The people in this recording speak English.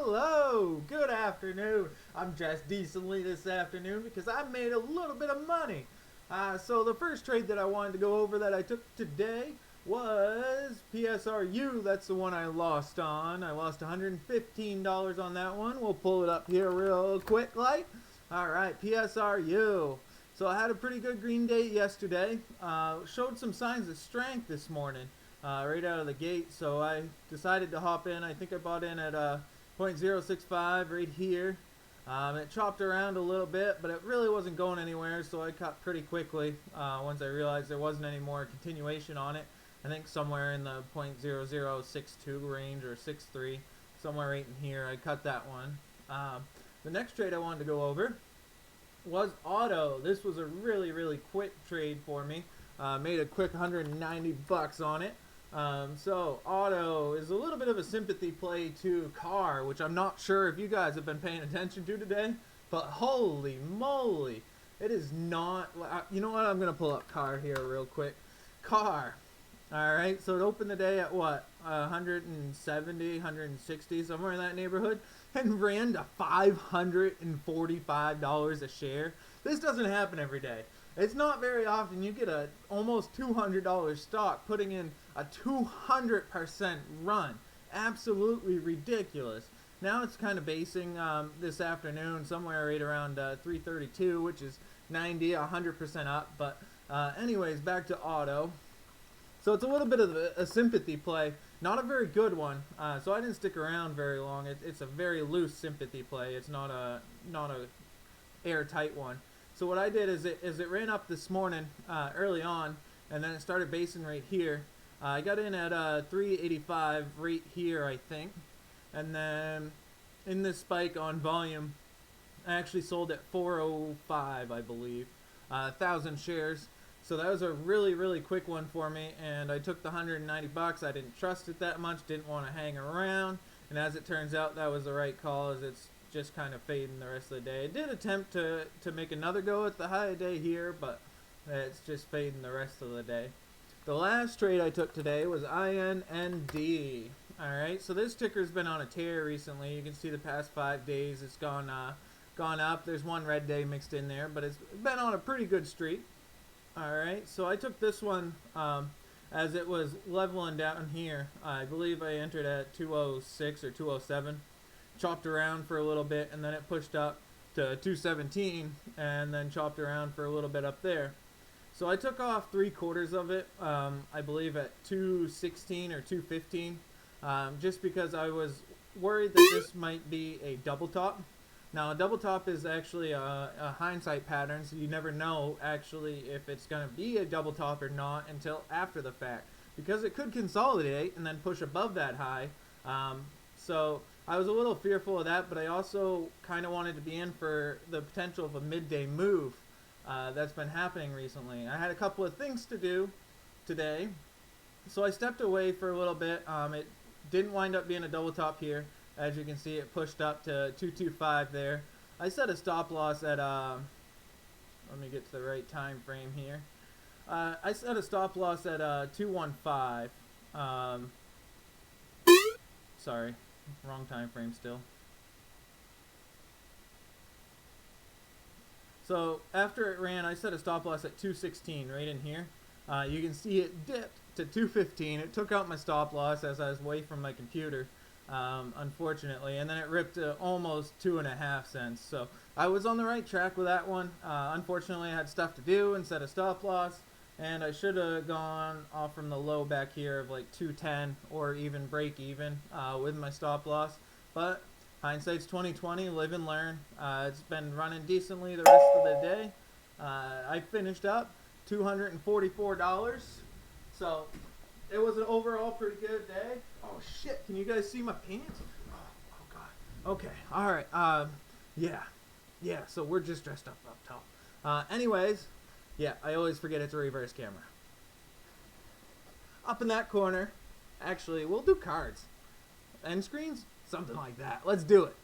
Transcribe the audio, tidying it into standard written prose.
Hello, good afternoon. I'm dressed decently this afternoon because I made a little bit of money. So the first trade that I wanted to go over that I took today was PSRU. That's the one I lost on. I lost $115 on that one. We'll pull it up here real quick like. Alright, PSRU. So I had a pretty good green day yesterday. Showed some signs of strength this morning. Right out of the gate, so I decided to hop in. I think I bought in at 0.065 right here. It chopped around a little bit, but it really wasn't going anywhere, so I cut pretty quickly once I realized there wasn't any more continuation on it. I think somewhere in the 0.0062 range or 63, somewhere right in here. I cut that one. The next trade I wanted to go over was auto. This was a really quick trade for me. Made a quick 190 bucks on it. So auto is a little bit of a sympathy play to car, which I'm not sure if you guys have been paying attention to today, but holy moly, it is not. You know what? I'm gonna pull up car here real quick. Car. All right. So it opened the day at what? 170, 160, somewhere in that neighborhood, and ran to $545 a share. This doesn't happen every day. It's not very often you get a almost $200 stock putting in a 200% run. Absolutely ridiculous. Now it's kind of basing this afternoon somewhere right around 332, which is 100% up. But anyways, back to auto. So it's a little bit of a sympathy play. Not a very good one. So I didn't stick around very long. It's a very loose sympathy play. It's not a airtight one. So what I did is it ran up this morning early on, and then it started basing right here. I got in at 385 right here, I think, and then in this spike on volume, I actually sold at 405, I believe, 1,000 shares. So that was a really quick one for me, and I took the 190 bucks. I didn't trust it that much, didn't want to hang around, and as it turns out, that was the right call, as it's just kind of fading the rest of the day. It did attempt to make another go at the high of day here, but it's just fading the rest of the day. The last trade I took today was INND. Alright, so this ticker's been on a tear recently. You can see the past 5 days it's gone up. There's one red day mixed in there, but it's been on a pretty good streak. Alright, so I took this one as it was leveling down here. I believe I entered at 206 or 207. Chopped around for a little bit, and then it pushed up to 217, and then chopped around for a little bit up there. So I took off 3/4 of it, I believe at 216 or 215, just because I was worried that this might be a double top. Now a double top is actually a hindsight pattern, so you never know actually if it's going to be a double top or not until after the fact, because it could consolidate and then push above that high. So I was a little fearful of that, but I also kind of wanted to be in for the potential of a midday move that's been happening recently. I had a couple of things to do today, so I stepped away for a little bit. It didn't wind up being a double top here. As you can see, it pushed up to 225 there. I set a stop loss at, let me get to the right time frame here. I set a stop loss at 215. Sorry. Wrong time frame still. So after it ran, I set a stop loss at 216 right in here. You can see it dipped to 215. It took out my stop loss as I was away from my computer, unfortunately, and then it ripped to almost 2.5 cents. So I was on the right track with that one. Unfortunately, I had stuff to do and set a stop loss, and I should have gone off from the low back here of like 210 or even break even with my stop loss. But hindsight's 2020, live and learn. It's been running decently the rest of the day. I finished up $244. So it was an overall pretty good day. Oh shit, can you guys see my pants? Oh god. Okay, alright. Yeah, so we're just dressed up top. Anyways, yeah, I always forget it's a reverse camera. Up in that corner, actually, we'll do cards. End screens? Something like that. Let's do it.